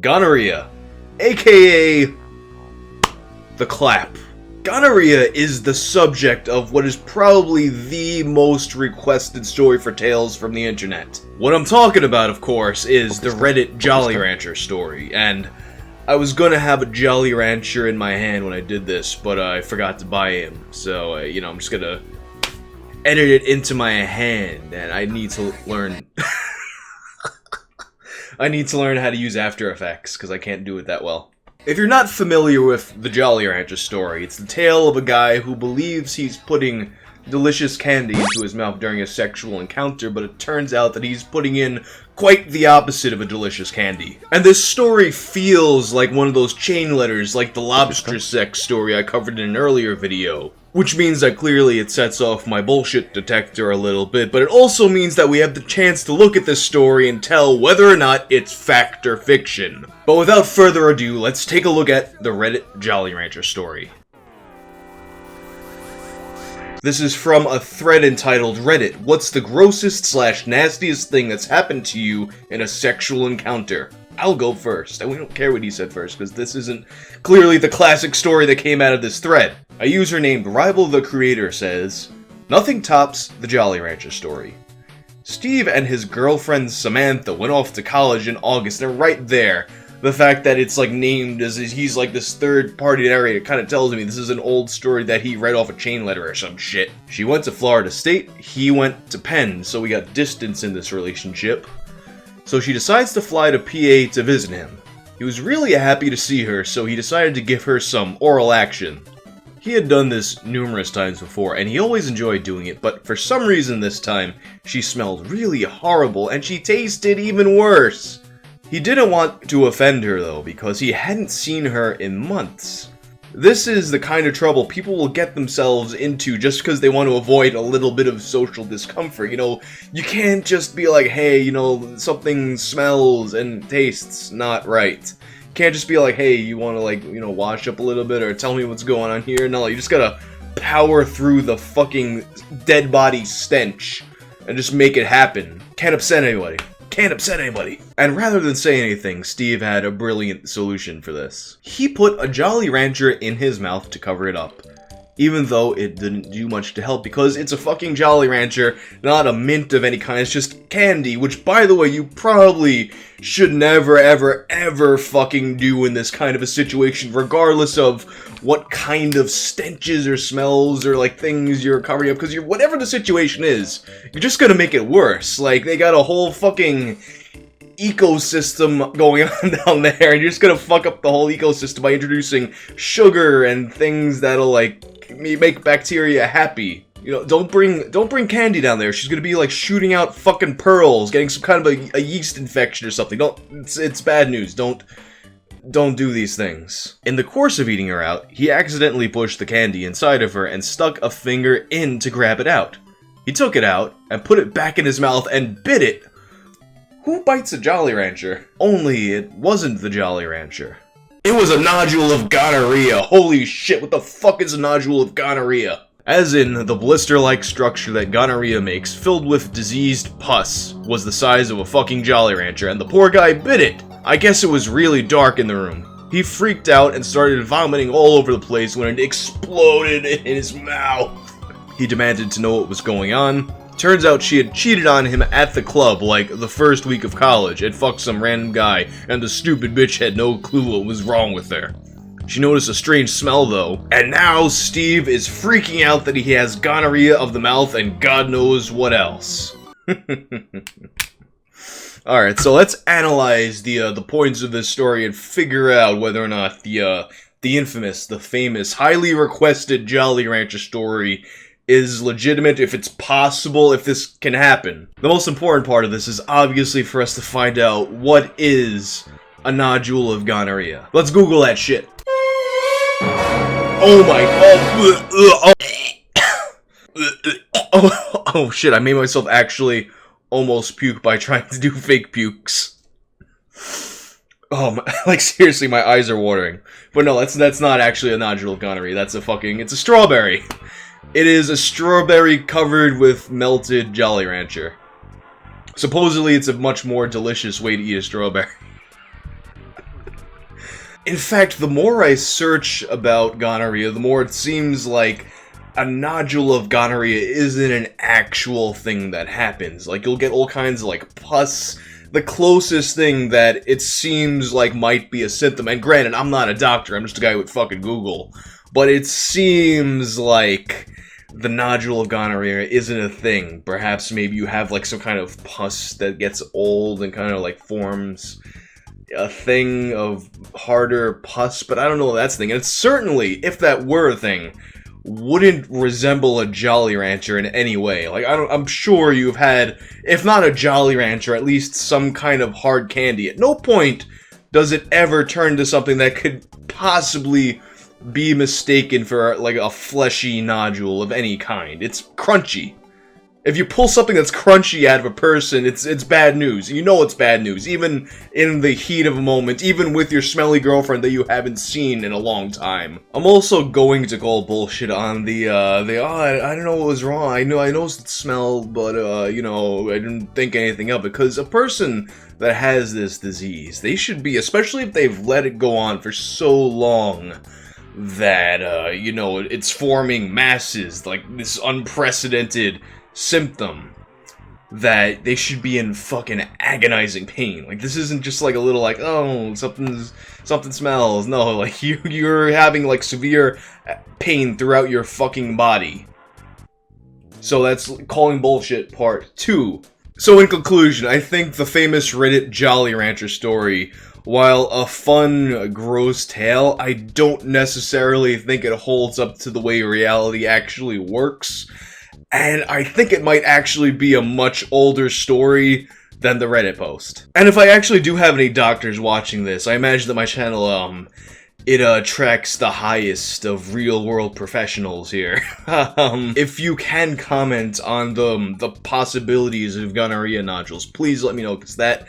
Gonorrhea, aka the clap. Gonorrhea is the subject of what is probably the most requested story for tales from the internet. What I'm talking about, of course, is the Reddit Jolly Rancher story, and I was gonna have a Jolly Rancher in my hand when I did this, but I forgot to buy him, so, I'm just gonna edit it into my hand, and I need to learn... I need to learn how to use After Effects, because I can't do it that well. If you're not familiar with the Jolly Rancher story, it's the tale of a guy who believes he's putting delicious candy into his mouth during a sexual encounter, but it turns out that he's putting in quite the opposite of a delicious candy. And this story feels like one of those chain letters, like the lobster sex story I covered in an earlier video. Which means that clearly it sets off my bullshit detector a little bit, but it also means that we have the chance to look at this story and tell whether or not it's fact or fiction. But without further ado, let's take a look at the Reddit Jolly Rancher story. This is from a thread entitled Reddit, what's the grossest / nastiest thing that's happened to you in a sexual encounter? I'll go first, and we don't care what he said first, because this isn't clearly the classic story that came out of this thread. A user named Rival the Creator says, nothing tops the Jolly Rancher story. Steve and his girlfriend Samantha went off to college in August, and right there, the fact that it's like named as he's like this third party narrator kind of tells me this is an old story that he read off a chain letter or some shit. She went to Florida State, he went to Penn, so we got distance in this relationship. So she decides to fly to PA to visit him. He was really happy to see her, so he decided to give her some oral action. He had done this numerous times before, and he always enjoyed doing it, but for some reason this time, she smelled really horrible, and she tasted even worse. He didn't want to offend her though, because he hadn't seen her in months. This is the kind of trouble people will get themselves into just because they want to avoid a little bit of social discomfort. You can't just be like, hey, something smells and tastes not right. You can't just be like, hey, you want to wash up a little bit or tell me what's going on here. No, you just gotta power through the fucking dead body stench and just make it happen. Can't upset anybody. Can't upset anybody. And rather than say anything, Steve had a brilliant solution for this. He put a Jolly Rancher in his mouth to cover it up. Even though it didn't do much to help because it's a fucking Jolly Rancher, not a mint of any kind, it's just candy, which by the way, you probably should never ever ever fucking do in this kind of a situation, regardless of what kind of stenches or smells or things you're covering up, because whatever the situation is, you're just gonna make it worse. They got a whole fucking ecosystem going on down there, and you're just gonna fuck up the whole ecosystem by introducing sugar and things that'll make bacteria happy. Don't bring candy down there. She's gonna be shooting out fucking pearls, getting some kind of a yeast infection or something. It's bad news. Don't do these things. In the course of eating her out, he accidentally pushed the candy inside of her and stuck a finger in to grab it out. He took it out and put it back in his mouth and bit it. Who bites a Jolly Rancher? Only it wasn't the Jolly Rancher. It was a nodule of gonorrhea. Holy shit, what the fuck is a nodule of gonorrhea? As in, the blister-like structure that gonorrhea makes, filled with diseased pus, was the size of a fucking Jolly Rancher, and the poor guy bit it. I guess it was really dark in the room. He freaked out and started vomiting all over the place when it exploded in his mouth. He demanded to know what was going on. Turns out she had cheated on him at the club the first week of college and fucked some random guy, and the stupid bitch had no clue what was wrong with her. She noticed a strange smell though, and now Steve is freaking out that he has gonorrhea of the mouth and God knows what else. Alright, so let's analyze the points of this story and figure out whether or not the infamous, the famous, highly requested Jolly Rancher story is legitimate, if it's possible, if this can happen. The most important part of this is obviously for us to find out what is a nodule of gonorrhea. Let's Google that shit. Oh my god. Oh shit, I made myself actually almost puke by trying to do fake pukes. Oh, seriously, my eyes are watering. But no, that's not actually a nodule of gonorrhea. It's a strawberry. It is a strawberry covered with melted Jolly Rancher. Supposedly, it's a much more delicious way to eat a strawberry. In fact, the more I search about gonorrhea, the more it seems like a nodule of gonorrhea isn't an actual thing that happens. Like, you'll get all kinds of, like, pus. The closest thing that it seems like might be a symptom, and granted, I'm not a doctor, I'm just a guy with fucking Google, but it seems like the nodule of gonorrhea isn't a thing. Perhaps maybe you have, like, some kind of pus that gets old and kind of, like, forms a thing of harder pus, but I don't know if that's a thing. And it's certainly, if that were a thing, wouldn't resemble a Jolly Rancher in any way. Like, I'm sure you've had, if not a Jolly Rancher, at least some kind of hard candy. At no point does it ever turn to something that could possibly be mistaken for, like, a fleshy nodule of any kind. It's crunchy. If you pull something that's crunchy out of a person, it's bad news. You know it's bad news, even in the heat of a moment, even with your smelly girlfriend that you haven't seen in a long time. I'm also going to call bullshit on I don't know what was wrong. I noticed the smell, but, you know, I didn't think anything of it. Because a person that has this disease, they should be, especially if they've let it go on for so long, that, you know, it's forming masses, like this unprecedented symptom, that they should be in fucking agonizing pain. Like, this isn't just like a little, like, oh, something smells. No, like, you're having, like, severe pain throughout your fucking body. So that's calling bullshit part 2. So in conclusion, I think the famous Reddit Jolly Rancher story, while a fun, gross tale, I don't necessarily think it holds up to the way reality actually works. And I think it might actually be a much older story than the Reddit post. And if I actually do have any doctors watching this, I imagine that my channel, it attracts the highest of real-world professionals here. If you can comment on the possibilities of gonorrhea nodules, please let me know, because that...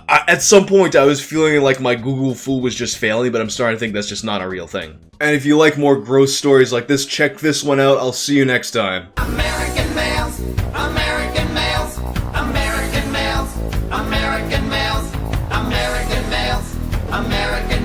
at some point, I was feeling like my Google fool was just failing, but I'm starting to think that's just not a real thing. And if you like more gross stories like this, check this one out. I'll see you next time. American males, American males, American males, American males, American males, American